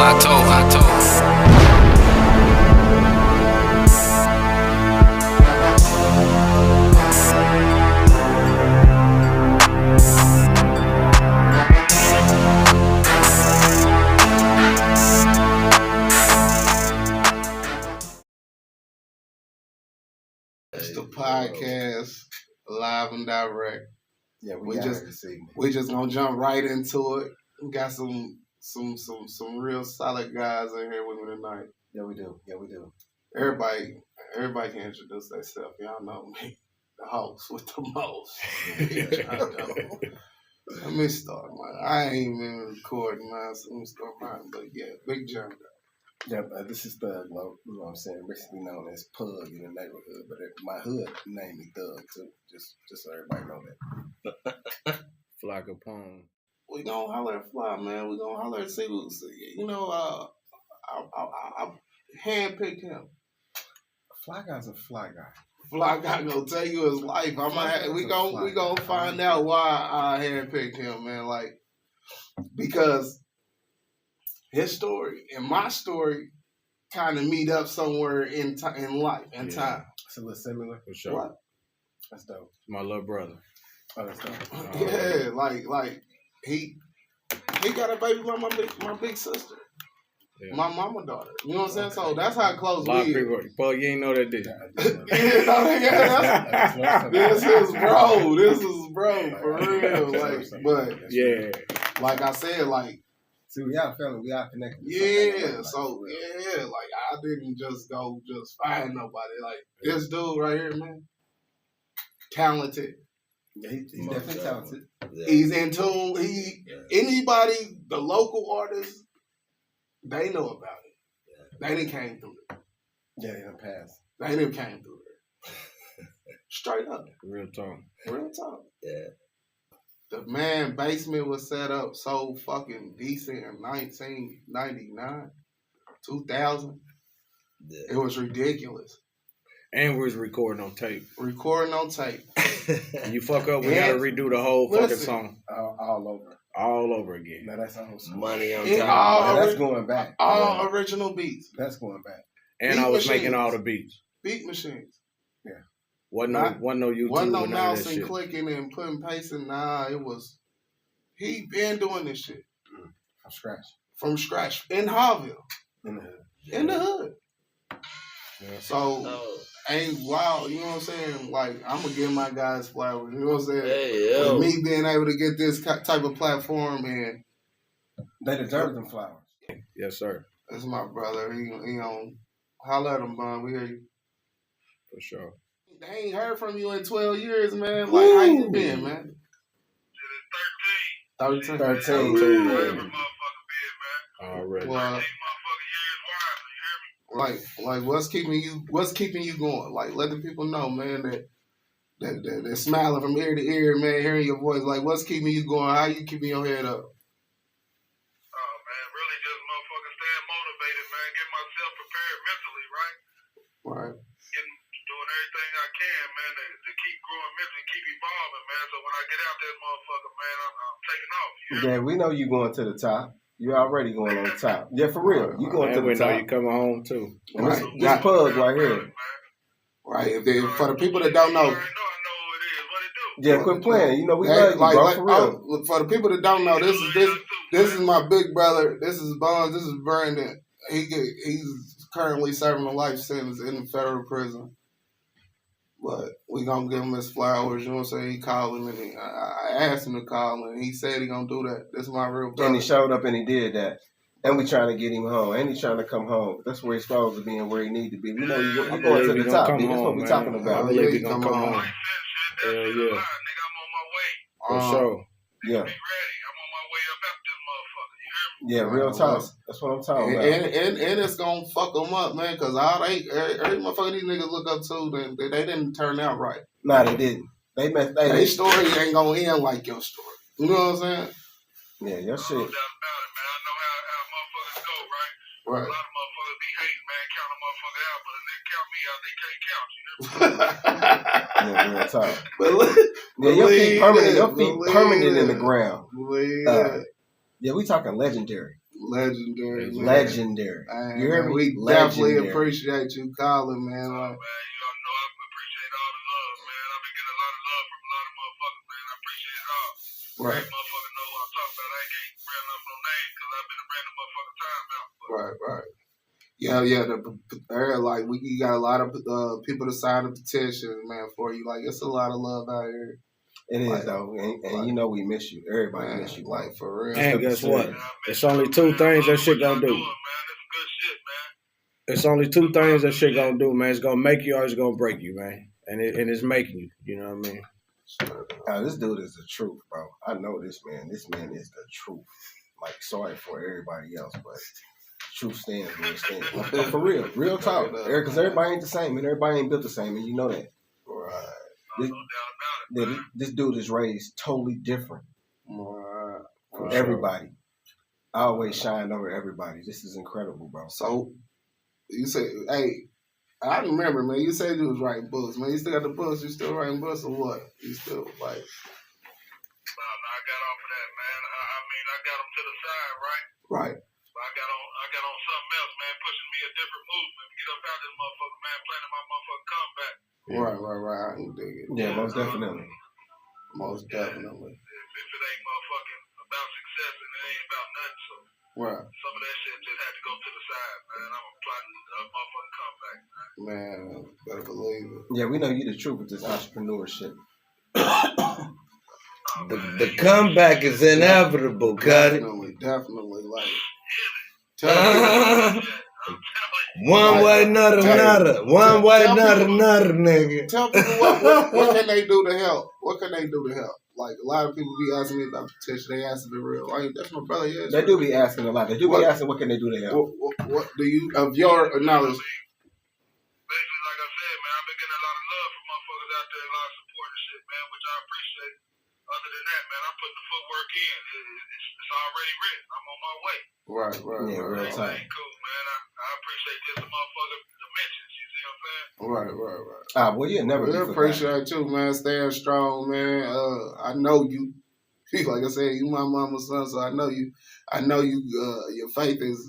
It's the podcast, live and direct. Yeah, we just gonna jump right into it. We got some real solid guys in here with me tonight. Yeah, we do. Everybody can introduce themselves. Y'all know me, the host with the most. Let me start, man. I ain't been recording, man, so let me start mine. But yeah, Big John. Yeah, this is Thug, you know what I'm saying? Basically known as Pug in the neighborhood, but my hood named me Thug too. Just so everybody know that. Fly Capone. We gonna holler at Fly, man. We gonna holler at see. You know, I handpicked him. Fly Guy's a fly guy. Fly Guy gonna tell you his life. We gonna find out why I handpicked him, man. Like, because his story and my story kind of meet up somewhere in life and time. It's a little similar. For sure. What? That's dope. My little brother. Oh, that's dope. Yeah, like he got a baby by my big sister. Yeah. My mama daughter. You know what I'm saying? So that's how close we are. Paul, you ain't know that, did you? This is bro, for real. Like, but yeah, like I said, like, see, we are family, we are connected. Yeah, so yeah, like I didn't just go find nobody. Like this dude right here, man, talented. Yeah, he's definitely talented. Yeah. He's in tune. Anybody, the local artists, they know about it. Yeah. They done came through it. Yeah, they done passed. They done came through it. Straight up. Real talk. Yeah. The man basement was set up so fucking decent in 1999, 2000. Yeah. It was ridiculous. And we was recording on tape. And you fuck up, we gotta redo the whole fucking song. All over again. Now that's all money on top. That's going back. All original beats. That's going back. And beat I was machines. Making all the beats. Beat machines. Yeah. Wasn't no YouTube. Wasn't no mouse and clicking and putting pasting. Nah, it was. He been doing this shit from scratch in Harville, in the hood. Yeah. So ain't wild. You know what I'm saying? Like, I'm gonna give my guys flowers. You know what I'm saying? Hey, me being able to get this type of platform, and they deserve them flowers. Yes, sir. That's my brother. He on holler at him, Bun. We hear you. For sure. They ain't heard from you in 12 years, man. Like, how you been, man? 13. Already. Well, like, what's keeping you going? Like, let the people know, man, that smiling from ear to ear, man, hearing your voice. Like, what's keeping you going? How you keeping your head up? Oh, man, really just motherfucking staying motivated, man. Get myself prepared mentally, right? Right. Doing everything I can, man, to keep growing mentally, keep evolving, man. So when I get out there, motherfucker, man, I'm taking off. Yeah, we know you going to the top. You're already going on top. Yeah, for real. You going to the top. We know you coming home too. Right. This Pug right here. Right. For the people that don't know. I know who it is. What it do? Yeah, quit playing. You know we love you, bro. For real. For the people that don't know, this is my big brother. This is Buns. This is Brandon. He's currently serving a life sentence in the federal prison. But we gonna give him his flowers, you know what I'm saying? He calling and I asked him to call and he said he gonna do that. That's my real brother. And he showed up and he did that. And we trying to get him home. And he's trying to come home. That's where he's supposed to be and where he need to be. We know you're going to the top. That's what we talking about. I believe he's gonna come home. Hell yeah. Nigga, I'm on my way. For sure. Yeah. Be ready. I'm on my way up after this motherfucker. You hear me? Yeah, real talk. That's what I'm talking about. And it's gonna fuck them up, man, because every motherfucker these niggas look up to, they didn't turn out right. Nah, they didn't. Their story ain't gonna end like your story. You know what I'm saying? Yeah, your shit. No doubt about it, man. I know how motherfuckers go, right? Right. A lot of motherfuckers be hating, man, count a motherfucker out, but if they count me out, they can't count you. Yeah, real talk. Your feet permanent in the ground. Yeah, we talking legendary. Legendary, man. Legendary. Hey, You hear man, me? we definitely Legendary. appreciate you calling, man. Oh, Like, man, you know I appreciate all the love, man. I've been getting a lot of love from a lot of motherfuckers, man. I appreciate it all. right, Every motherfucker know what I'm talking about. I can't brand up no name because I've been a random motherfucker time out. right. Yeah. Like you got a lot of people to sign the petition, man, for you. Like it's a lot of love out here. It is Like, though, and you know we miss you. Everybody Man, miss you, like for real. And guess what? Man, I miss It's only y'all, two man. things I that love shit what y'all gonna do. doing, man. That's some good shit, man. It's only two things that shit gonna do, man. It's gonna make you or it's gonna break you, man. And it's making you. You know what I mean? This dude is the truth, bro. I know this man. This man is the truth. Like, sorry for everybody else, but truth stands where it stands. But for real talk. Because everybody ain't the same, and everybody ain't built the same, and you know that. Right. No doubt about it, man. This dude is raised totally different Right. from everybody. I always shine over everybody. This is incredible, bro. So you say, hey, I remember, man. You said you was writing books, man. You still got the books. You still writing books or what? You still like? No, I got off of that, man. I mean, I got them to the side, right? Right. But I got on something else, man, pushing me a different movement. Get up out this motherfucker, man, planning my motherfucking comeback. Right. I can dig it. Yeah, most definitely. Most definitely. If it ain't motherfucking about success and it ain't about nothing, so Right. some of that shit just had to go to the side, man. I'm plotting a motherfucking comeback, man. Man, better believe it. Yeah, we know you the truth with this entrepreneurship. The comeback is inevitable, cut it. Definitely. Like, One way, another. One way, another, nigga. tell people what can they do to help? What can they do to help? Like a lot of people be asking me about the petition. They ask if it's real. Like, that's my brother. Yeah, They do be asking a lot. They do be asking what can they do to help. What do you of your knowledge? Basically, like I said, man, I've been getting a lot of love from motherfuckers out there, a lot of support and shit, man, which I appreciate. Other than that, man, I'm putting the footwork in. It's already written. I'm on my way. Right. Yeah, real Ain't time. cool, man. I appreciate just a motherfucker dimensions. You see what I'm saying? Right. Well, you'll never We be forgotten. appreciate you, man. Staying strong, man. I know you. Like I said, you my mama's son, so I know you. Your faith is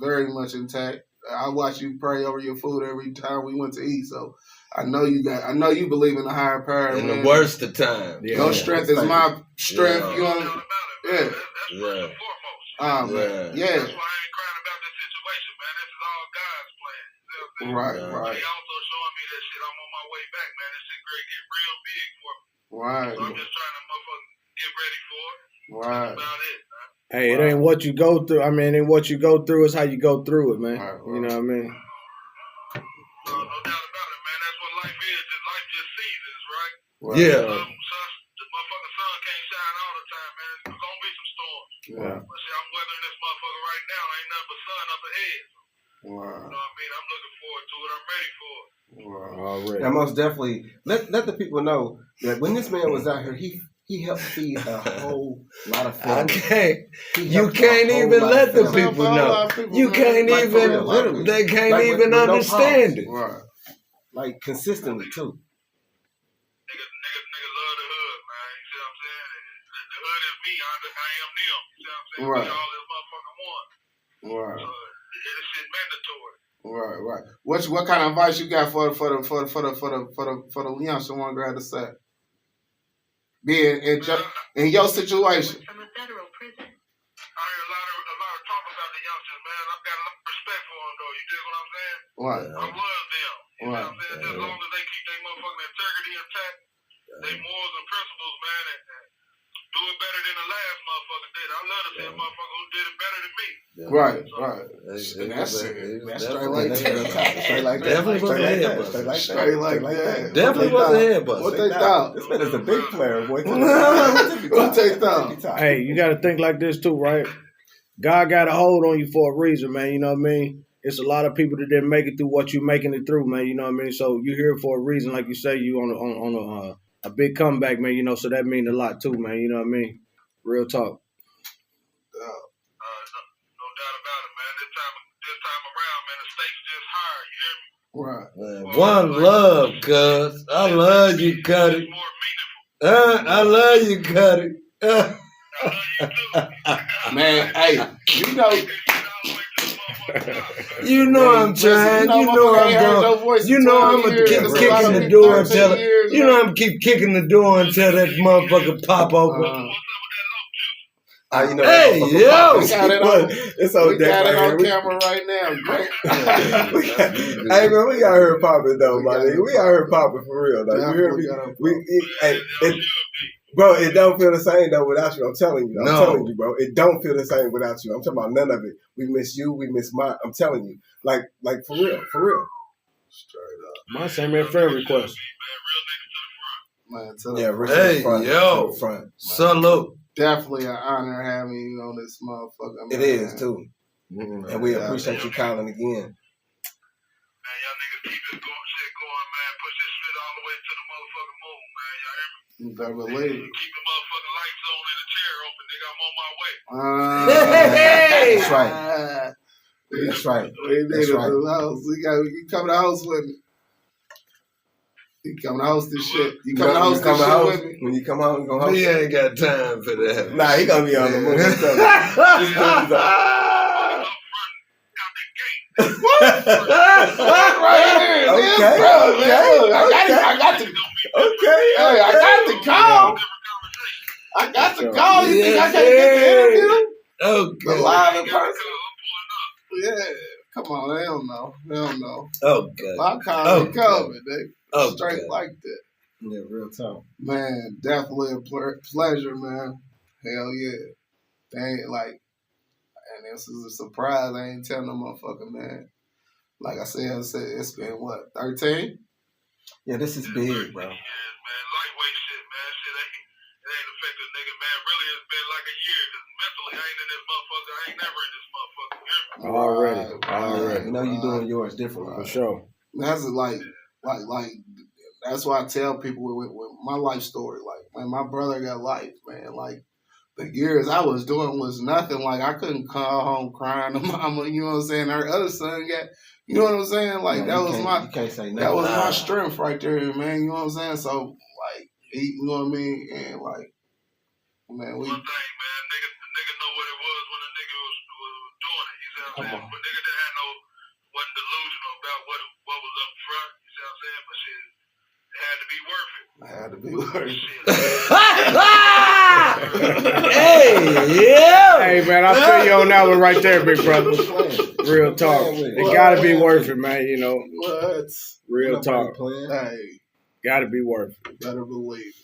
very much intact. I watch you pray over your food every time we went to eat, so I know you believe in a higher power. In man. the worst of times. Yeah. Your strength is my strength. Yeah. You No know. doubt about it, man. Yeah. That's first and foremost. Man. Yeah. That's why I ain't crying about this situation, man. This is all God's plan. You know what I'm saying? Right. But he also showing me that shit. I'm on my way back, man. This shit great get real big for me. Right. So I'm just trying to motherfucking get ready for it. Right. That's about it, man. Hey, it ain't what you go through. I mean, it ain't what you go through. It's how you go through it, man. Right. You know what I mean? No doubt about it, man. That's what life is. Life just seasons, right? Yeah. The motherfucking sun can't shine all the time, man. There's gonna be some storms. Yeah. But see, I'm weathering this motherfucker right now. Ain't nothing but sun up ahead. You Wow. know what I mean? I'm looking forward to it. I'm ready for it. Already. Now, most definitely, let the people know that when this man was out here, he helped feed a whole lot of I families. can't. He You helped a can't whole even lot let of the families. people know. You can't Like, for even. real, literally. They can't Like, even with no understand it. Right. Like consistently too. Niggas love the hood, man. You see what I'm saying? The hood is me. I am them. You see what I'm saying? Right. We all this motherfucking one. Right. So this shit mandatory. Right. What kind of advice you got for the youngster one grad to say? Being in your situation. From a federal prison. I hear a lot of talk about the youngsters, man. I've got a lot of respect for them, though. You dig what I'm saying? Right. I was them. You know what I'm saying? As Yeah. long as they keep their motherfucking integrity intact, their morals and principles, man, and do it better than the last motherfucker did. I love to see a motherfucker who did it better than me. Right. That's straight like that. Straight like that. Definitely was a head bust. Straight like that. Definitely was a head bust. What they thought? This man is a big player, boy. What they thought? Hey, you got to think like this too, right? God got a hold on you for a reason, man. You know what I mean? It's a lot of people that didn't make it through what you making it through, man. You know what I mean? So you here for a reason, like you say. You on a big comeback, man. You know, so that means a lot too, man. You know what I mean? Real talk. No doubt about it, man. This time around, man, the stakes just higher. You hear me? Right. Man, one love, cuz. I love you, Cuddy. It's more meaningful. I love you, Cuddy. I love you too. Man, hey, You know I'm trying. You know motherfucker I'm ain't heard going. your voice You in know 20 I'm gonna years. keep That's a lot kicking of the people, door 13 until years, you know I'm keep kicking the door until that motherfucker pop open. You know Hey, that motherfucker yo. popping. We got it on. It's on We deck got it right on here. camera right now. Great. Hey man, we got her popping though, We my got nigga. her We got her popping for real. Though. You hear me? Bro, it don't feel the same though without you. I'm telling you. I'm telling you, bro. It don't feel the same without you. I'm talking about none of it. We miss you. We miss mine. I'm telling you. Like for real. For real. Straight up. My same man friend request. Man, Hey, yo. Front. Salute. definitely an honor having you on this motherfucker, man. It is too. And we appreciate you calling again. Man, y'all niggas keep this going, man. Push this shit all the way to the motherfucking moon, man. Y'all hear me? You better believe it. Keep the motherfucking lights on and the chair open, nigga. I'm on my way. That's right. That's right. We need That's it right. to the house. You come to the house with me. You come to host this shit. You come to host this shit with me. When you come home, you gonna host. Me ain't got time for that. Nah, he gonna be on the move. I'm telling you. This dude's Up front, out the gate. Right here. Okay, Bro, okay, man, look, I got the Okay. Hey, I got the call. I got the call. You think I can't get the interview? Okay. The live in person? Yeah. Come on, they don't know. Okay. My call ain't coming. They straight like that. Yeah, real talk. Man, definitely a pleasure, man. Hell yeah. They ain't like, and this is a surprise. I ain't telling no motherfucker, man. Like I said, it's been what, 13? Yeah, this is big, bro. Man, lightweight shit, man. Shit ain't affected a nigga, man. Really, it's been like a year. Cause mentally, I ain't in this motherfucker. I ain't never in this motherfucker. Already. You know you doing yours differently. For sure. That's like, that's why I tell people with my life story. Like, man, my brother got life, man. Like, the years I was doing was nothing. Like, I couldn't call home crying to mama. You know what I'm saying? Her other son got, you know what I'm saying? Like, No, you can't say that was my strength right there, man. You know what I'm saying? So, like, you know what I mean? And like, man, One thing, man, nigga know what it was when a nigga was doing it. You see what I'm saying? But nigga that wasn't delusional about what was up front. You see what I'm saying? But shit, it had to be worth it. Hey, yeah. Hey, man, I feel you on that one right there, big brother. Real talk. It gotta be worth it, man, you know. What? Real talk. Hey. Gotta be worth it. Better believe it.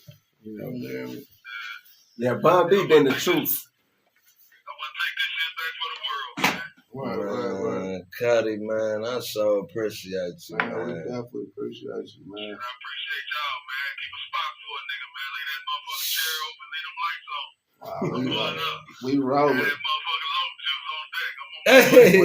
You know. Yeah, Bun B been the truth. I want to take this shit back for the world, man. Man, Cuddy, man, I so appreciate you, Man, we man. definitely appreciate you, man. I appreciate y'all, man. Keep a spot for a nigga, man. Leave that motherfucking chair open. Leave them lights on. We rolling. That motherfucking low juice on deck. Hey,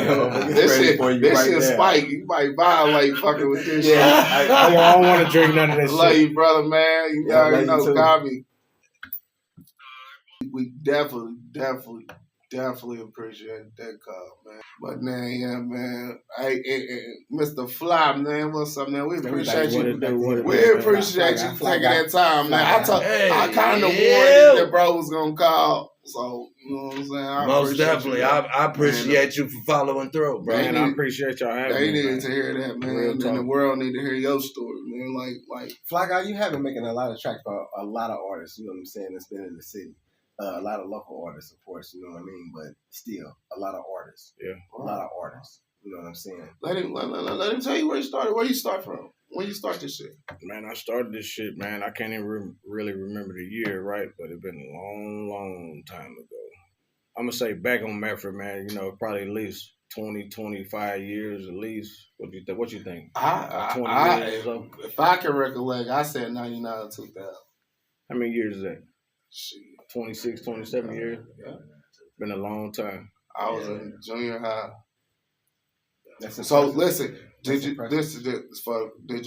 yo. This shit spike. You might violate fucking with this shit. I don't want to drink none of that Love shit. you, brother, man. You already know, Gabby. We definitely appreciate that call, man. But man, yeah, man. Hey, Mr. Fly, man, what's up, man? We appreciate you. We appreciate you taking that time, man. I kind of warned you that bro was gonna call, so you know what I'm saying. Most definitely, I appreciate you for following through, bro. Man, I appreciate y'all having me. They needed to hear that, man. And the world need to hear your story, man. Like Fly Guy, you have been making a lot of tracks for a lot of artists. You know what I'm saying? That's been in the city. A lot of local artists, of course, you know what I mean, but still, a lot of artists. Yeah. A lot of artists. You know what I'm saying? Let him tell you where he started. Where you start from? When you start this shit? Man, I started this shit, man. I can't even really remember the year, right? But it's been a long time ago. I'm going to say back on Medford, man, you know, probably at least 20, 25 years at least. What you think? 20 years or so? If I can recollect, I said 99, 2000. How many years is that? Shit. 26, 27 years? Yeah. Been a long time. I was in junior high. So listen, did you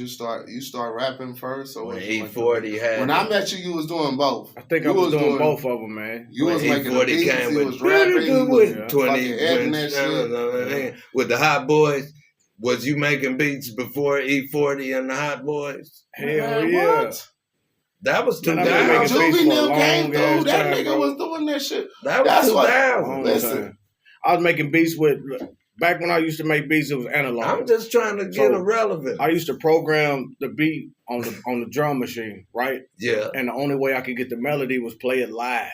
start rapping first or when E40 had when I met you was doing both. I think I was doing both of them, man. You was making the beats, came you with was rapping, you was 20 editing that shit. with the Hot Boys. Was you making beats before E40 and the Hot Boys? Hell yeah. What? That was 2000. Juvie came through. That nigga was doing that shit. That was 2000. Listen, I was making beats with. Back when I used to make beats, it was analog. I'm just trying to get a relevant. I used to program the beat on the drum machine, right? Yeah. And the only way I could get the melody was play it live.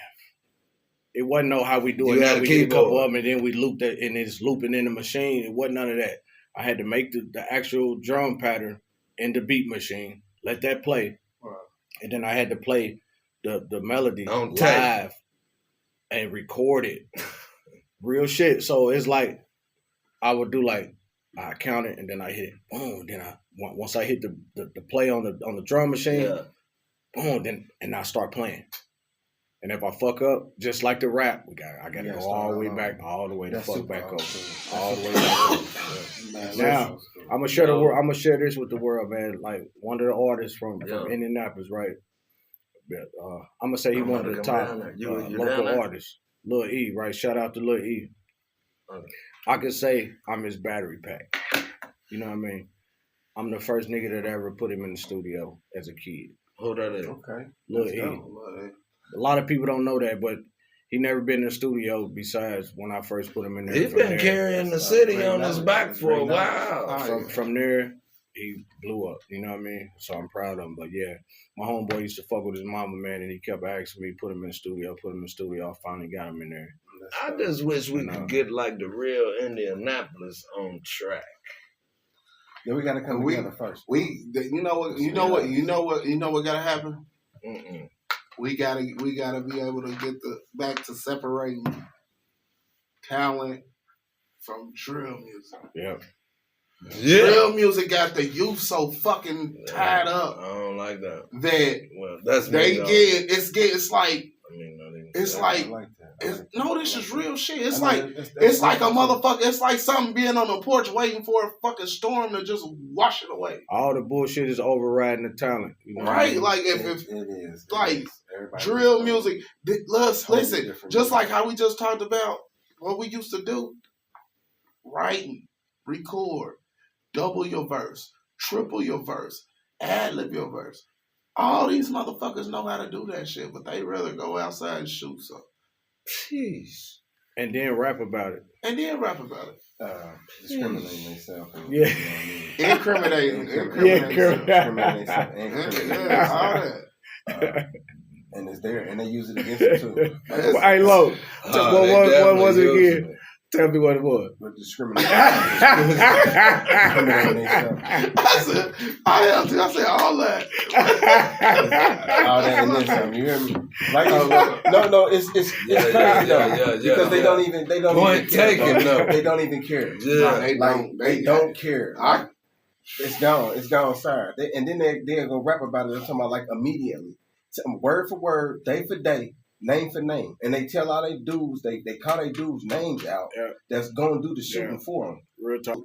It wasn't know how we do it. You Now had a we get a couple keyboard. of them and then we looped it and it's looping in the machine. It wasn't none of that. I had to make the actual drum pattern in the beat machine, let that play, and then I had to play the melody On tape. live and record it. Real shit. So it's like I would do like I count it and then I hit it. Boom. Then once I hit the play on the drum machine, boom. Then I start playing. And if I fuck up, just like the rap, I gotta go all the way back, all the way the fuck back over, all the way back over. Now I'm gonna share I'm gonna share this with the world, man. Like one of the artists from Indianapolis, right? I'm gonna say he one of the top local artists. Lil E, right? Shout out to Lil E. I could say I'm his battery pack. You know what I mean? I'm the first nigga that ever put him in the studio as a kid. Who that is? Okay. Lil E. A lot of people don't know that, but he never been in the studio besides when I first put him in there. He's been carrying the city on his back for a while. From there, he blew up. You know what I mean? So I'm proud of him. But yeah, my homeboy used to fuck with his mama, man, and he kept asking me, put him in the studio. I finally got him in there. I just wish we could get like the real Indianapolis on track. Yeah, we gotta come together first. You know what gotta happen? We gotta be able to get back to separating talent from drill music. Yeah. Drill music got the youth so fucking tied up. I don't like that. That's it's like this is real shit. It's like a motherfucker. It's like something being on the porch waiting for a fucking storm to just wash it away. All the bullshit is overriding the talent, you know right? I mean? Like if it is like drill music. Listen, just like how we just talked about what we used to do, writing, record, double your verse, triple your verse, ad-lib your verse. All these motherfuckers know how to do that shit, but they rather go outside and shoot some. Jeez. And then rap about it. Discriminating themselves. Yeah. Incriminating. All that. And it's there, and they use it against it too. Hey, Lo, what was it again? Tell me what it was. But discriminating. I said all that. All that and then some. You hear me? Like no, it's crazy though. Because they don't even care. They don't even care. Yeah, they don't care. It's gone, sorry. And then they're gonna rap about it. They're talking about like immediately, word for word, day for day. Name for name, and they tell all they dudes, they call their dudes names out. Yeah. That's gonna do the shooting for them. Real talk.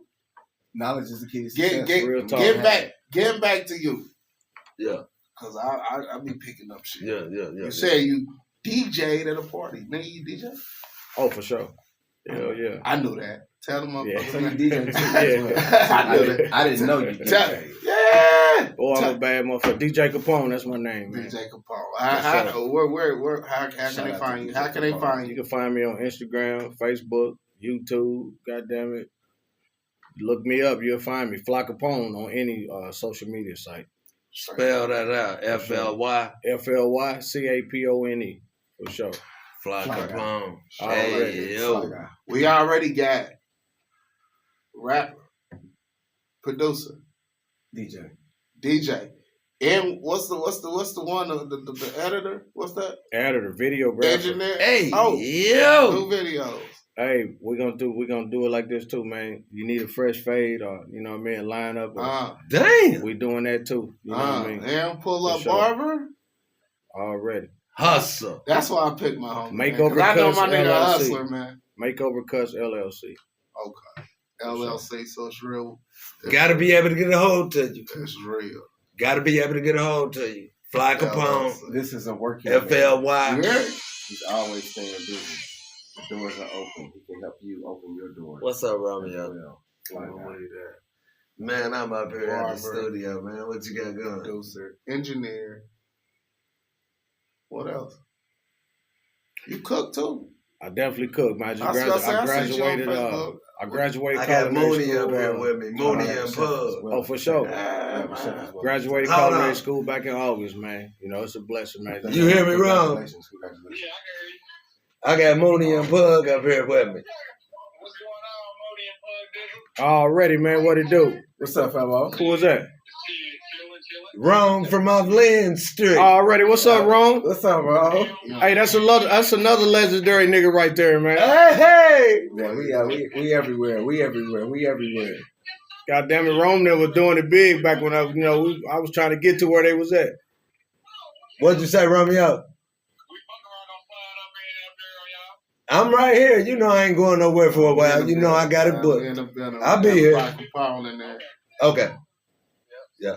Knowledge is the key to success. Real talk. Get back to you. Yeah. Cause I be picking up shit. Yeah. You said you DJ'd at a party. Nigga, you DJ? Oh, for sure. Hell yeah. I knew that. Tell them so you DJ too. I knew that. I didn't know you DJ. Yeah. Oh, I'm a bad motherfucker. DJ Capone, that's my name, man. DJ Capone. Where? How can they find you? How can they find you? You can find me on Instagram, Facebook, YouTube. Goddamn it. Look me up. You'll find me. Fly Capone on any social media site. Spell that out. FLY. FLYCAPONE. For sure. Fly Capone. Hey, yo. We already got rapper, producer, DJ. And what's the one the editor? What's that? Editor, videographer. Engineer. Hey, yo. New videos. Hey, we're gonna do it like this too, man. You need a fresh fade or you know what I mean, line up. Damn. We doing that too. You know what I mean? And pull up barber. Already. Hustle. That's why I picked my home. Makeover Cuts. I know my nigga LLC. Hustler, man. Makeover Cuts LLC. Okay. LLC, so it's real. Gotta be able to get a hold to you. It's real. Gotta be able to get a hold to you. Fly Capone. This is a working FLY. He's always staying busy. The doors are open. He can help you open your door. What's up, Romeo? Man, I'm up here at the studio, man. What you got going? Producer, engineer. What else? You cook too? I definitely cook, man. I graduated. I graduated I got culinary Mooney up here school. with me. Mooney and Pug. Oh, for sure. Yeah, man. Graduated Hold culinary on. school back in August, man. You know, it's a blessing, man. You hear me wrong? Congratulations. I got Mooney and Pug up here with me. What's going on, Modi and Pug Digger? Already, man. What it do? What's up, fellow? Who was that? Chilling. Wrong from off Lynn Street. Already. What's up, Ron? What's up, bro? Hey, that's another legendary nigga right there, man. Hey! Yeah, we everywhere. We everywhere. God damn it, Rome there was doing it big back when I was trying to get to where they was at. What'd you say, Romeo? I'm right here. You know I ain't going nowhere for a while. You know I got it booked. I'll be here. Okay. Yeah.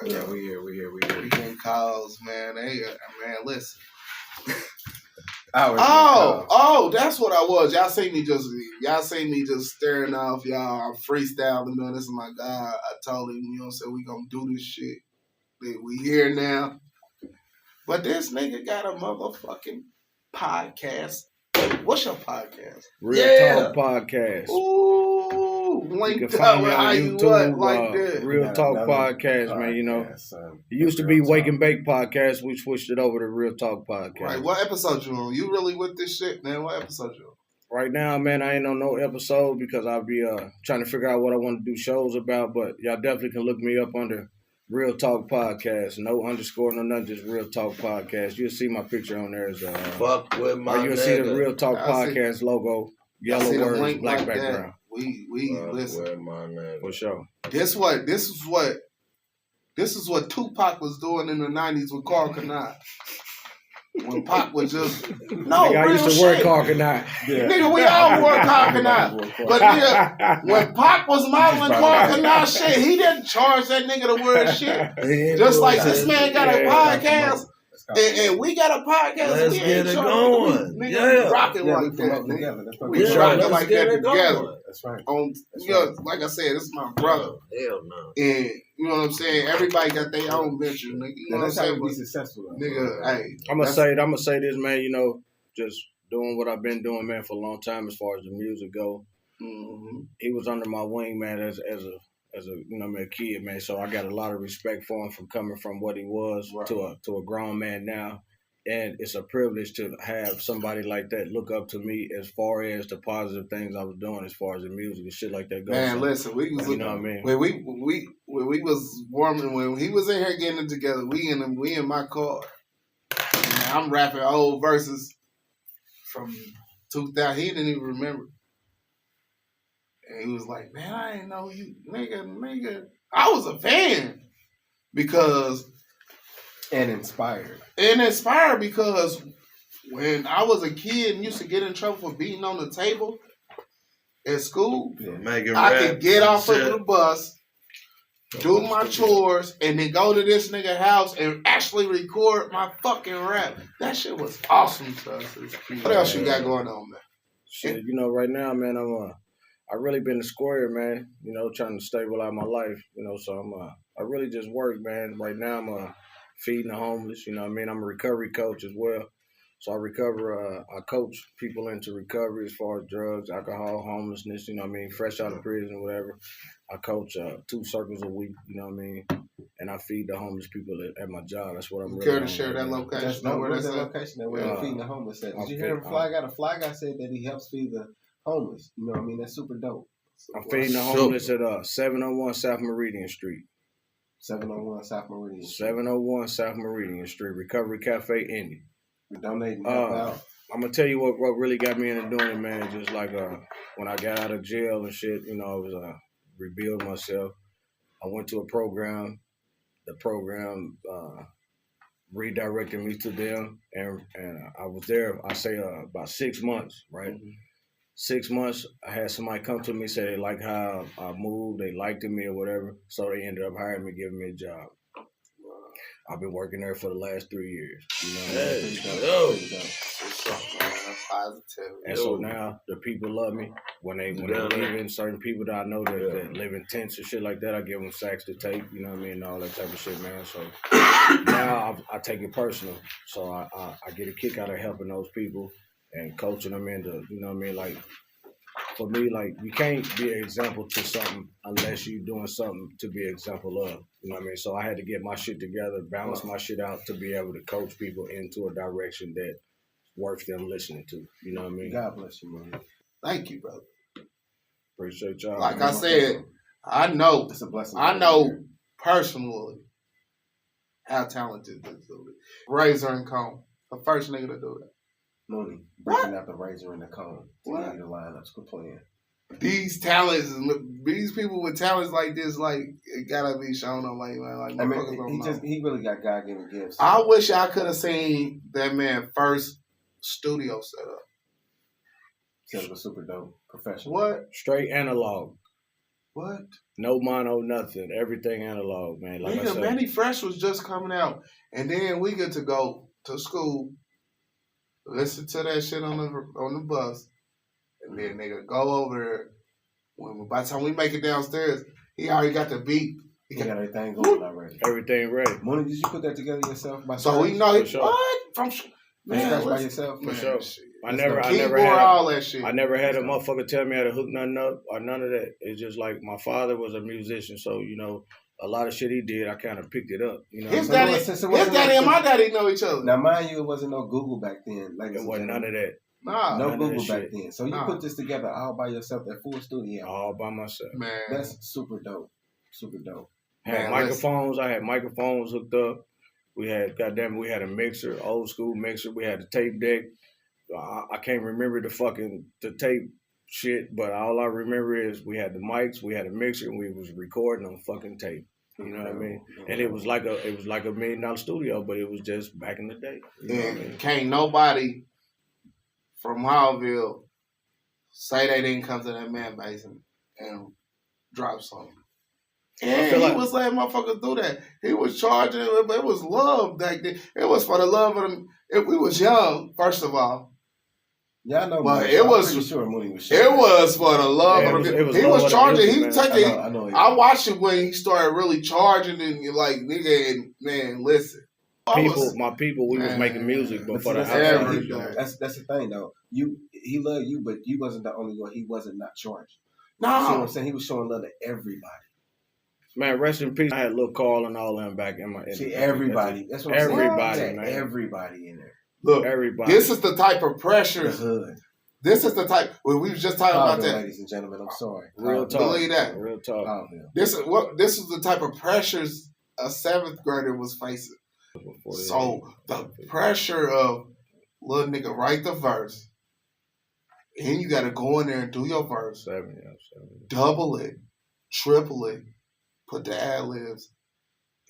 Yeah, we here. We getting calls, man. Hey, man, listen. That's what I was. Y'all see me just staring off, y'all. I'm freestyling, man. This is my guy. I told him, you know what I'm saying, we gonna do this shit. We here now. But this nigga got a motherfucking podcast. What's your podcast? Real Talk Podcast. Ooh, You linked can up find with me how on you YouTube, what like that. Real Talk Podcast, man. You know, it used to be Wake and Bake Podcast. We switched it over to Real Talk Podcast. Right, what episode you on? You really with this shit, man? What episode you on? Right now, man, I ain't on no episode because I'll be trying to figure out what I want to do shows about. But y'all definitely can look me up under Real Talk Podcast. No underscore, no nothing, just Real Talk Podcast. You'll see my picture on there as Fuck with my or you'll see the Real Talk Podcast logo, yellow words, black like background. We listen. With my nigga. For sure. This is what Tupac was doing in the 90s with Carl Kanai. When Pac was just Nigga, I used to wear Carcanine. Nigga, we all wore Carl Kanai. But nigga, when Pac was modeling Carl Kanai shit, he didn't charge that nigga to wear shit. Just like this man got a podcast. And we got a podcast. Let's get it going. Nigga, rocking like that. We rocking like that together. That's right. You know, like I said, this is my brother. Hell no. And you know what I'm saying? Everybody got their own venture, nigga. You know what I'm That's how saying? you be successful. Nigga, hey. I'm gonna say this, man. You know, just doing what I've been doing, man, for a long time as far as the music go. Mm-hmm. He was under my wing, man, as a you know, a kid, man. So I got a lot of respect for him from coming from what he was to a grown man now. And it's a privilege to have somebody like that look up to me as far as the positive things I was doing as far as the music and shit like that goes. Man, listen, we was, you know what I mean? When we was warming, when he was in here getting it together, we in my car. And I'm rapping old verses from 2000. He didn't even remember. And he was like, man, I ain't know you, nigga. I was a fan because. And inspired Because when I was a kid and used to get in trouble for beating on the table at school, I could get off of the bus, do my chores, and then go to this nigga house and actually record my fucking rap. That shit was awesome to us. What else you got going on, man? Shit, you know, right now, man, I really been a square, man. You know, trying to stabilize my life. You know, so I really just work, man. Right now, I'm feeding the homeless. You know what I mean? I'm a recovery coach as well. So I coach people into recovery as far as drugs, alcohol, homelessness, you know what I mean? Fresh out of prison, whatever. I coach 2 circles a week, you know what I mean? And I feed the homeless people at my job. That's what I'm really care to share that location? Where's that location that we're feeding the homeless at? Did you hear him? A fly guy said that he helps feed the homeless. You know what I mean? That's super dope. I'm feeding the homeless at 701 South Meridian Street. 701 South Meridian Street. 701 South Meridian Street, Recovery Cafe, Indy. We donating I'm gonna tell you what really got me into doing it, man. Just like when I got out of jail and shit, you know, I was rebuilding myself. I went to a program. The program redirected me to them, and I was there. I say about 6 months, right? Mm-hmm. 6 months, I had somebody come to me, say they like how I moved, they liked me or whatever, so they ended up hiring me, giving me a job. I've been working there for the last 3 years. You know what I mean? And so now the people love me. When they live in, certain people that I know that live in tents and shit like that, I give them sacks to take, you know what I mean, and all that type of shit, man. So now I take it personal. So I get a kick out of helping those people. and coaching them into, you know what I mean? Like, for me, like, you can't be an example to something unless you're doing something to be an example of. You know what I mean? So I had to get my shit together, balance my shit out to be able to coach people into a direction that worth them listening to. You know what I mean? God bless you, man. Thank you, brother. Appreciate y'all. Like man. I said, I know. It's a blessing. I know personally how talented this dude is. Razor and Cone, the first nigga to do that. Mooney, breaking out the razor and the cone to What? give you the lineups. Quit playing. These talents, these people with talents like this, like it gotta be shown on. Like I mean, he really got God-given gifts. I wish I could have seen that man first studio setup. It was super dope, professional. What? Straight analog. What? No mono, nothing. Everything analog, man. Like I Nigga, said, Manny Fresh was just coming out, and then we get to go to school, listen to that shit on the bus, and then nigga go over there. By the time we make it downstairs, he already got the beat. He got everything going already. everything ready. Mooney, did you put that together yourself? So we know For sure. what from man by yourself? For sure. Shit. I never Keyboard, had all that shit. I never had a motherfucker tell me how to hook nothing up or none of that. It's just like my father was a musician, so you know a lot of shit he did, I kind of picked it up. You know, His daddy and my daddy know each other. Now, mind you, it wasn't no Google back then. Like it wasn't none of that. Nah, no none Google of that back shit. then. So you put this together all by yourself, that full studio. All by myself. man. That's super dope. Super dope. Had microphones. I had microphones hooked up. We had we had a mixer, old school mixer. We had the tape deck. I can't remember the tape shit, but all I remember is we had the mics, we had a mixer, and we was recording on fucking tape. You know what I mean? And it was like a $1 million studio, but it was just back in the day. You know what I mean? Can't nobody from Howville say they didn't come to that man base and drop something. And he was letting motherfuckers do that. He was charging it, but it was love back then. It was for the love of them. We was young, first of all. Yeah, I know. But it was sure Mooney was sure. It was for the love of them. He was charging. He taking. I watched it when he started really charging and like nigga and man, listen. We was making music before the That's the thing though. He loved you, but you wasn't the only one. He wasn't not charging. No, you see what I'm saying? He was showing love to everybody. Man, rest in peace. I had Lil Carl and all them back in my. See, everybody. That's what I'm saying. Everybody, man. Everybody in there. Look, everybody. This is the type of pressure. This is the type. Well, we was just talking about that, ladies and gentlemen. I'm sorry. Real talk. Believe that. Real talk. This is the type of pressures a 7th grader was facing. So the pressure of little nigga write the verse, and you got to go in there and do your verse, 7. double it, triple it, put the ad-libs,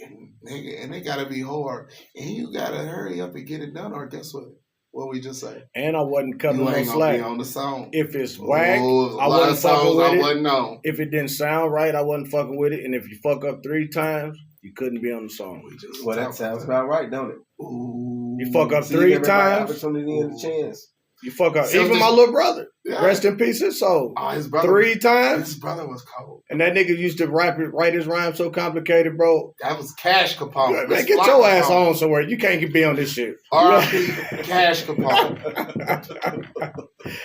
and nigga, and it got to be hard, and you got to hurry up and get it done, or guess what? What we just say? And I wasn't cutting no slack. Be on the song. If it's whack, I wasn't fucking with it. Wasn't on. If it didn't sound right, I wasn't fucking with it. And if you fuck up 3 times, you couldn't be on the song. Well, that sounds about right, don't it? Ooh. You fuck up 3 times. Opportunity and a chance. You fuck up. Even my little brother. Yeah. Rest in peace, his soul. His brother, 3 times. His brother was cold. And that nigga used to write his rhyme so complicated, bro. That was Cash Capone. Man, get your ass on somewhere. You can't be on this shit. R.I.P. Cash Capone.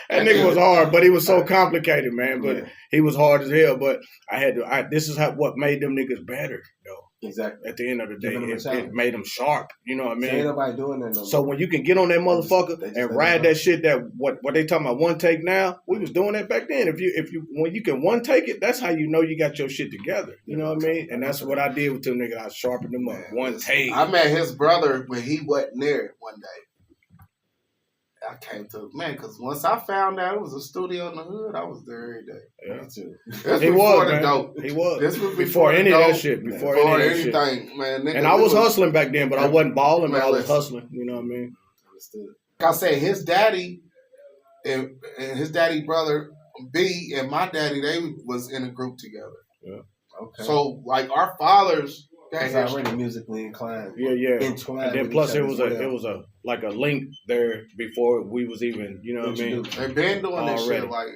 That nigga was hard, but he was so complicated, man. But he was hard as hell. But this is what made them niggas better, though. Exactly. At the end of the day, it made them sharp. You know what I mean? Ain't nobody doing that no more. So when you can get on that motherfucker and ride that shit, that what they talking about one take now, we was doing that back then. When you can one take it, that's how you know you got your shit together. You know what I mean? And that's what I did with them niggas. I sharpened them up. One take. I met his brother when he wasn't there one day. I came to because once I found out it was a studio in the hood, I was there every day. Yeah, too. He was, man. Dope. He was. This was before any of that shit. Before anything, shit. Man. And I was hustling back then, but I wasn't balling. But I was hustling. You know what I mean? Understood. Like I said, his daddy and his daddy brother B and my daddy, they was in a group together. Yeah. Okay. So like our fathers. It's already musically inclined. Yeah. Entwined. And then plus it was a like a link there before we was even, you know what I mean? They've been doing this shit like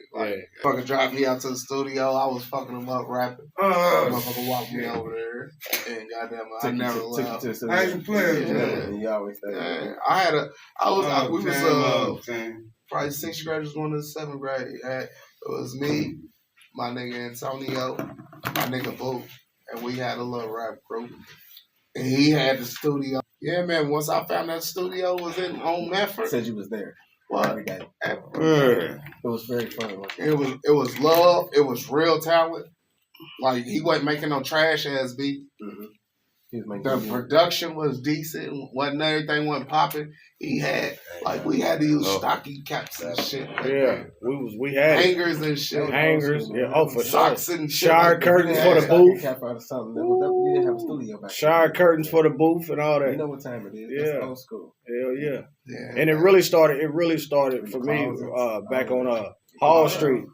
fucking drive me out to the studio. I was fucking them up rapping. Motherfucker walked me over there and goddamn I never left. I ain't playing. Yeah. You always say we was probably 6th graders going to the 7th grade. It was me, my nigga Antonio, my nigga Boo, and we had a little rap group. And he had the studio. Yeah, man. Once I found that studio was on Medford. Said you was there. What? Every day. It was very fun. It was love. It was real talent. Like he wasn't making no trash ass beat. Mm-hmm. The production was decent. Wasn't everything wasn't popping. He had we had to use stocking caps and shit. Yeah, we had hangers and shit. Hangers, yeah. Oh, for socks sure. and shit. Shower curtains for the booth. You didn't have a studio back Shower curtains for the booth and all that. You know what time it is? Yeah, it's old school. Hell yeah. And it really started for me back on Hall Street.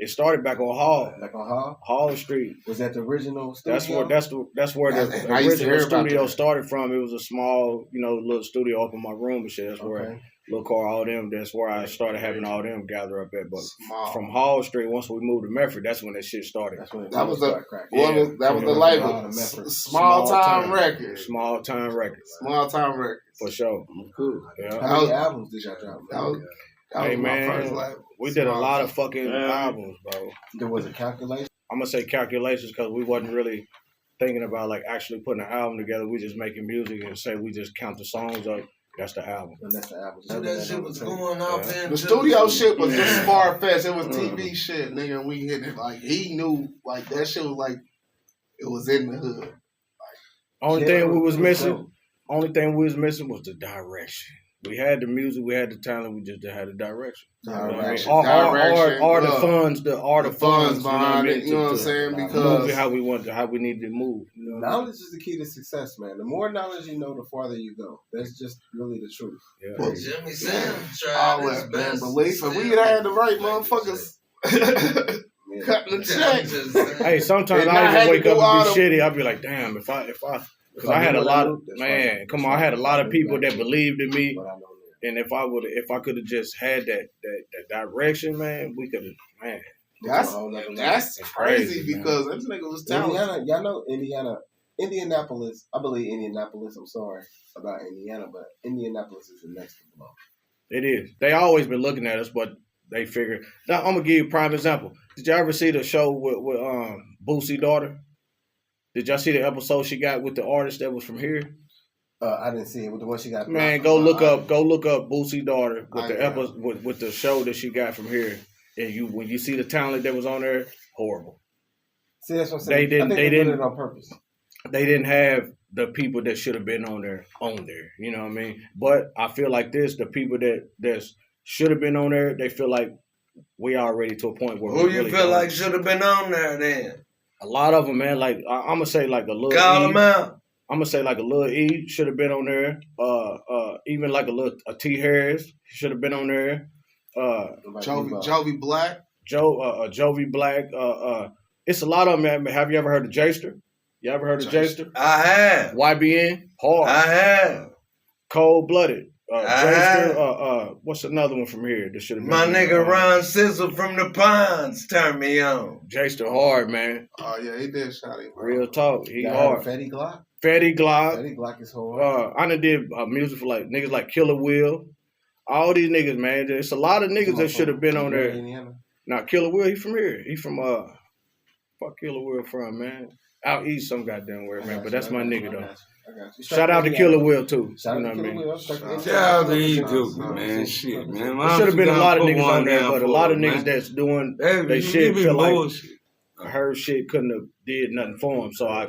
It started back on Hall. Back on Hall? Hall Street. Was that the original studio? That's where the original studio started from. It was a small, little studio up in my room and shit. That's where Lil' Car, all them, that's where I started having all them gather up at. But from Hall Street, once we moved to Medford, that's when that shit started. That was the label. Small Time Records. Small Time Records. Small Time Records. For sure. Cool. Yeah. How many albums did y'all drop? Hey man, we did a lot of fucking albums, bro. There was a calculation? I'm gonna say calculations because we wasn't really thinking about actually putting an album together. We just making music and say we just count the songs up. That's the album. And that's the album. So that shit was going off in the studio shit was just far-fetched. It was TV shit, nigga. And we hit it he knew that shit was it was in the hood. Only thing we was missing was the direction. We had the music, we had the talent, we just had the direction. Or the funds, the funds behind it. You know what I'm saying? Because how we need to move. Knowledge is the key to success, man. The more knowledge you know, the farther you go. That's just really the truth. Yeah. Well, Jimmy Sam tried his best. Belief, and we had the right motherfuckers cutting the check. Hey, sometimes I even wake up and be shitty. I'll be like, damn, if I because I had a lot of I had a lot of people that believed in me, and if I could have just had that direction, man, we could have, man. That's crazy because this nigga was talented. Y'all know Indianapolis. I believe Indianapolis. I'm sorry about Indiana, but Indianapolis is the next to blow. It is. They always been looking at us, but they figure. Now I'm gonna give you a prime example. Did y'all ever see the show with Boosie's daughter? Did y'all see the episode she got with the artist that was from here? I didn't see it. With the one she got. Man, go look up Boosie's daughter with the episode with the show that she got from here. And when you see the talent that was on there, horrible. See, that's what I'm saying. They did it on purpose. They didn't have the people that should have been on there. You know what I mean? But I feel like the people that should have been on there, they feel like we already to a point where who you feel like should have been on there then? A lot of them, man. Like I'm gonna say, like a little. Call them out. I'm gonna say like a Lil E should have been on there. Even like a T Harris should have been on there. Jovi Black. Jovi Black. It's a lot of them. Man. Have you ever heard of Jester? You ever heard of Jester? I have. YBN. Hard. I have. Cold Blooded. Jester. What's another one from here that should have been? My nigga Ron Sizzle from the Ponds turned me on. Jester hard, man. Oh yeah, he did shot him. Real talk. He hard. Fetty Glock. Fetty Glock. Fetty Glock is hard. I done did music for niggas like Killer Will. All these niggas, man. There's a lot of niggas that should have been on there. Now Killer Will, he from here. He from fuck Killer Will from, man. Out east some goddamn where, man. But that's my nigga though. Shout out to Killer Will too. You know what I mean? Shout out to you too, man. Shit, man. There should have been a lot of niggas on there, but a lot of niggas that's doing they shit feel like her shit couldn't have did nothing for him. So I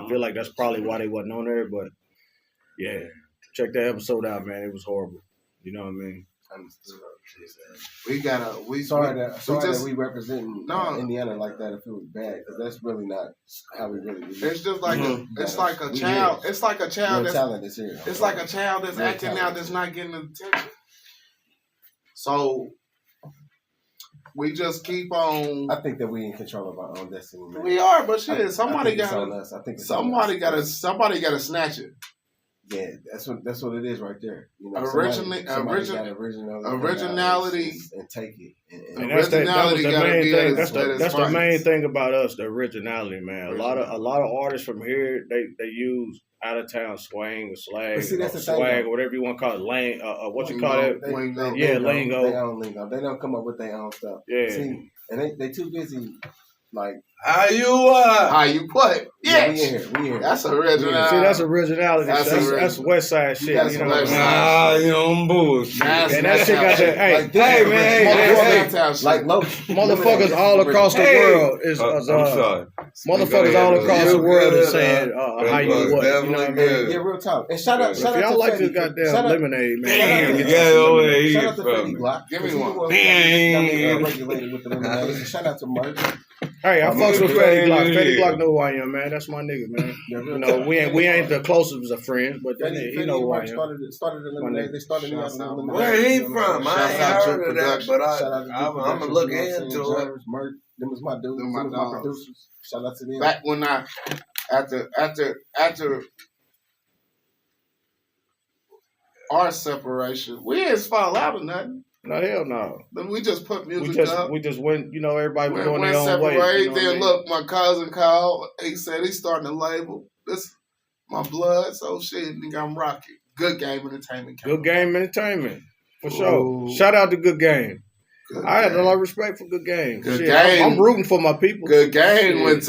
feel like that's probably why they wasn't on there. But yeah, check that episode out, man. It was horrible. You know what I mean? Sorry that we representing Indiana like that if it was bad, because that's really not how we really do. It's just like it's like a child. It's like a child that's talent is here. It's like a child that's acting out that's not getting attention. So we just keep on. I think that we in control of our own destiny, man. We are, but shit, somebody got on us. I think somebody got to snatch it. Yeah, that's what it is right there. You know, Originality and take it. And that's the main thing. That's the main rights. thing about us, the originality, man. A lot of artists from here, they use out of town swang or slag, swag, or whatever you want to call it, lingo. Lingo. They own lingo. They don't come up with their own stuff. Yeah. See, and they too busy. Like how you what? Yeah, we in here. That's originality. See, that's originality. That's West Side shit. You know what I mean? You know, bullshit. And that shit got that. Hey, like motherfuckers all across the world is. I'm sorry. Motherfuckers all across the world is saying how you what. You know what I mean? Yeah, real talk. And shout out if y'all like this goddamn lemonade, man. Shout out to Fetty Glock. Give me one. Regulated with the lemonade. Shout out to Merch. Hey, I fucks with Fetty Glock. Fetty Glock know who I am, man. That's my nigga, man. You know, we ain't the closest of friends, but he know who I am. Started the lemonade. They started me out the lemonade. Where he from? I ain't heard of that, but I'm gonna look into it. Them was my dudes. Them was my producers. Shout out to them. Back when after our separation, we didn't fall out or nothing. No, hell no. Then we just put music up. We just went, you know, everybody was doing their own separate way. You know then look, my cousin called. He said he's starting a label. This my blood, so shit, nigga, I'm rocking. Good Game Entertainment. Good Game Entertainment. For sure. Shout out to Good Game. I had a lot of respect for Good Game. Good Game. I'm rooting for my people. Good Game went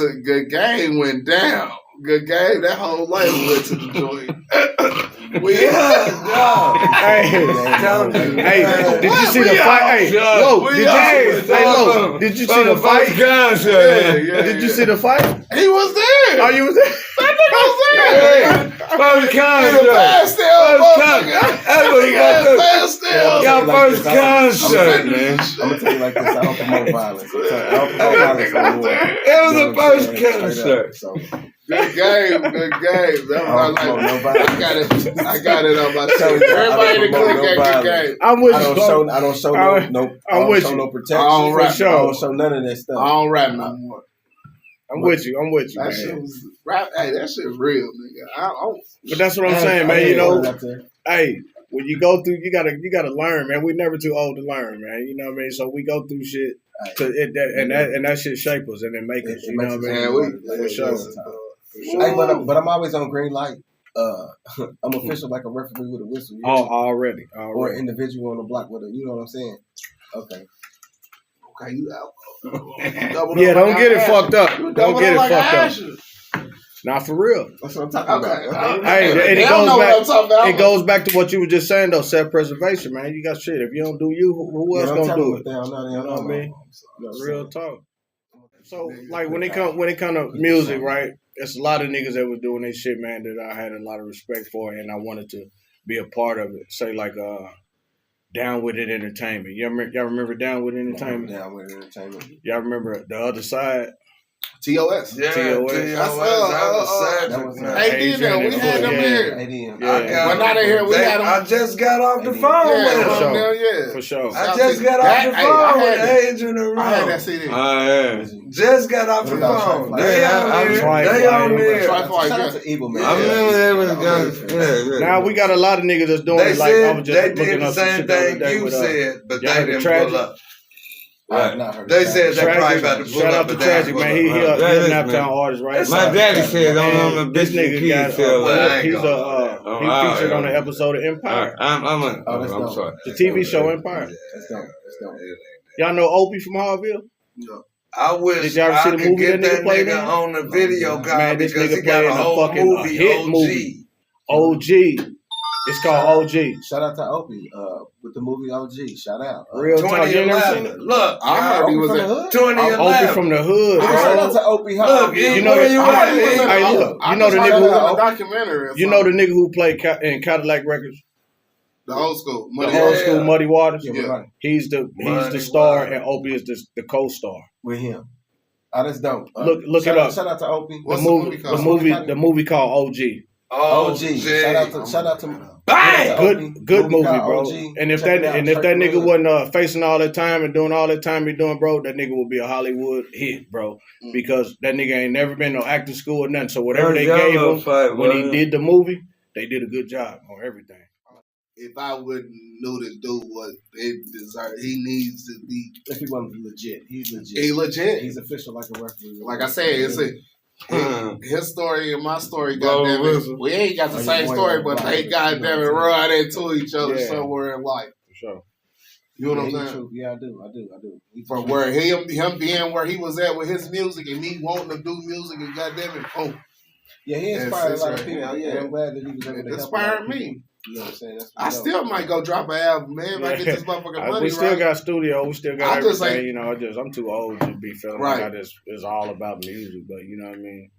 down. Good Game, that whole label went to the joint. Hey, did you see the fight? Hey, did you see the fight? Did you see the fight? He was there. Oh, you was there? That nigga was there. First concert. First concert, man. I'm gonna tell you like this. I don't promote violence. It was the first concert. Good game. I got it on my show. Everybody in the click got Good Game. I'm with you. I don't show no protection. I don't show none of that stuff. I don't rap no more. I'm with you, that man. Shit was rap. Hey, that shit real, nigga. But that's what I'm saying, man. You know, hey, when you go through, you gotta learn, man. We're never too old to learn, man. You know what I mean? So we go through shit, and that shit shape us and it make us. You know what I mean? For sure. Hey, but I'm always on green light. I'm official like a referee with a whistle. Already. Or an individual on the block with a, you know what I'm saying? Okay, you out. Yeah, don't get it fucked up. Don't get it fucked up. Not for real. That's what I'm talking about. Hey, and it goes back to what you were just saying though, self-preservation, man. You got shit. If you don't do you, who else gonna do it? You know what I mean? Real talk. So like when it come to music, right? There's a lot of niggas that was doing this shit, man, that I had a lot of respect for, and I wanted to be a part of it. Say like Down With It Entertainment. Y'all remember Down With It Entertainment? Down With It Entertainment. Y'all remember The Other Side? TOS. Yeah, TOS. AD, we had them here. Well, not in here. We had them. I just got off the phone with them. For sure. I just got off the phone with Age in the Room. I had that CD. Just got off the phone. They on there. Shout out to Evil Man. I remember they was going. Now we got a lot of niggas that's doing it like I was just they looking did the up some same shit the other thing day you with, said, but y'all they heard didn't Tragic? pull up. They said they probably about to pull Shout up. out to Tragic, man. He a Naptown artist, right? My daddy said on this nigga got he featured on the episode of Empire. I'm sorry. The TV show Empire. Y'all know Opie from Harville? No. I wish Did y'all ever see I the could movie get that that nigga played nigga in? on the video card Man, this because nigga he got a playing a whole fucking movie, hit OG. movie. OG. It's called OG. Shout out to Opie with the movie OG. Shout out. Real talk. You never seen it? Look, I heard he was in 2011. Opie from the hood. Shout out to Opie. Look, You know the documentary. You know the nigga who played in Cadillac Records. The old school, Muddy Waters. Yeah. He's the star, and Opie is the co-star with him. Oh, that's dope. Look it up. Shout out to Opie. The movie called OG. OG. Shout out to Bang! Good movie, bro. And if that nigga wasn't facing all that time and doing all that time he doing, bro, that nigga would be a Hollywood hit, bro. Because that nigga ain't never been no acting school or nothing. So whatever they gave him when he did the movie, they did a good job on everything. If I wouldn't knew this dude what they deserve, he needs to be. If he wasn't legit, he's legit. He legit. He's official like a referee. Like I said, it's his story and my story. Goddamn it, we ain't got the same story, but they goddamn it run into each other somewhere in life. For sure. You know what I'm saying? Yeah, I do. From where him being where he was at with his music and me wanting to do music and goddamn it, boom. Yeah, he inspired a lot of people. Yeah, I'm glad that he was able to inspired me. You know what I'm saying? I still might go drop an album, man. If I get this motherfucking money, we still right? got studio. We still got everything. Like, you know, I'm too old to be feeling like it's all about music. But you know what I mean?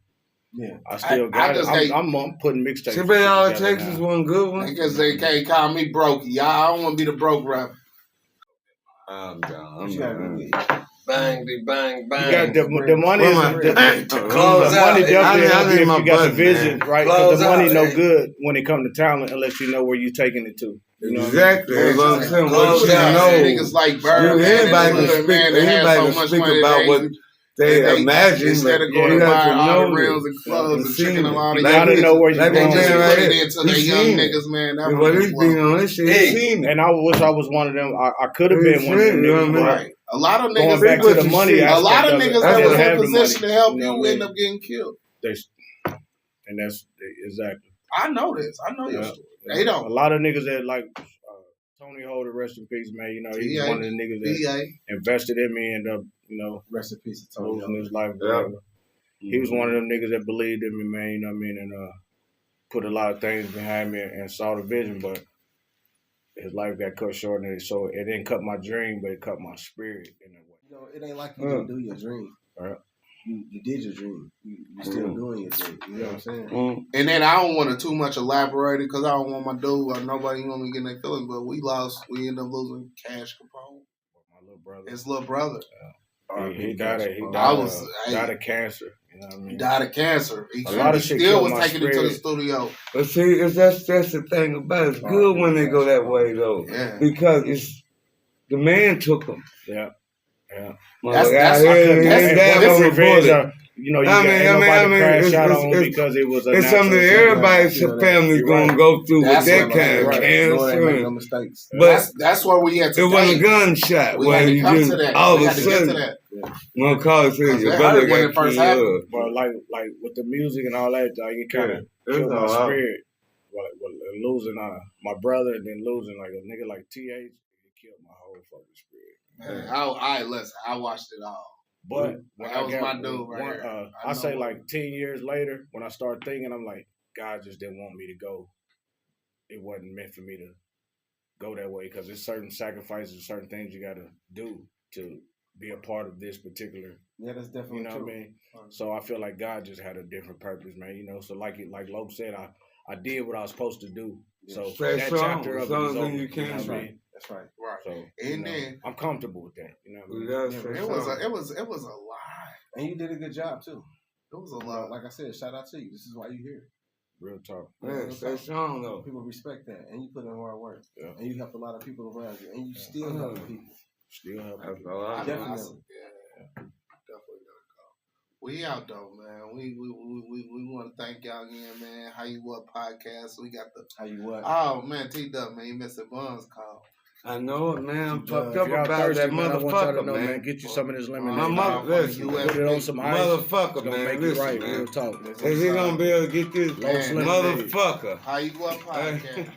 Yeah. I still got it. I'm putting mixtapes. Should be all it takes is one good one. Because they can't call me broke. Y'all, I don't want to be the broke rapper. I'm done. Bang, bang, bang. You got the money is the close out. Money definitely if you got the vision, man. right? Because the money no good when it comes to talent unless you know where you're taking it to. You know exactly. What what I'm saying. Close out. Niggas like Bird, anybody can speak about what they imagine. Instead of going to buy all the reels and clubs and checking them out, you gotta know where you're going. They just put it into the young niggas, man. That what he's being on this shit. And I wish I was one of them. I could have been one of them niggas. Right. A lot of niggas going back to the money. A lot of niggas that was in position to help you end up getting killed. And that's exactly. I know this. I know your story. They don't. A lot of niggas that like Tony Holder, rest in peace, man. You know, he's one of the niggas that invested in me and rest in peace to Tony losing his life. Yeah. He was one of them niggas that believed in me, man. You know what I mean? And put a lot of things behind me and saw the vision, but his life got cut short, and so it didn't cut my dream, but it cut my spirit in a way. You know, it ain't like you didn't do your dream. Right. You did your dream. You still doing your dream. You know what I'm saying? And then I don't want to too much elaborate it because I don't want my dude or nobody want me getting their feelings. But we ended up losing Cash Capone. My little brother. His little brother. He died of cancer. You know what I mean? He died of cancer. He a lot of shit still was taking spirit. it to the studio. But see, that's the thing about it. It's good when they go that way though, because it's the man took them. Yeah. That's revenge. You know, nobody crashed out on him because it was a it's something that everybody's family's gonna go through with that kind of cancer. No mistakes. But that's where we had to. It wasn't a gunshot. We had to come to that. All of a sudden, one call says your brother got killed. But like with the music and all that, like it kind of killed my spirit. Like losing my brother and then losing like a nigga like TH, it killed my whole fucking spirit. Man, listen. I watched it all. But that was my dude right here. I say like 10 years later, when I start thinking, I'm like, God just didn't want me to go. It wasn't meant for me to go that way because there's certain sacrifices, certain things you got to do to be a part of this particular. Yeah, that's definitely you know true. What I mean? So I feel like God just had a different purpose, man. You know, so like Lope said, I did what I was supposed to do. Yeah. So that chapter of it is over. You can. That's right. That's right. So and then I'm comfortable with that. You know, it was a lot. And you did a good job too. It was a lot. Like I said, shout out to you. This is why you here. Real talk. Man, stay strong though. People respect that, and you put in hard work. Yeah. And you helped a lot of people around you, and you still help people. Still help. Definitely. Definitely gonna go. We out though, man. We want to thank y'all again, man. How You What podcast. We got the How You What. Oh man, T-Dub, man, you missed the buns call. I know it, man. I'm fucked up about that motherfucker, man. Get you some of this lemonade. My mother, put it on some ice. Motherfucker, man. Make it right, real talk. Is he gonna be able to get this motherfucker? How You What podcast?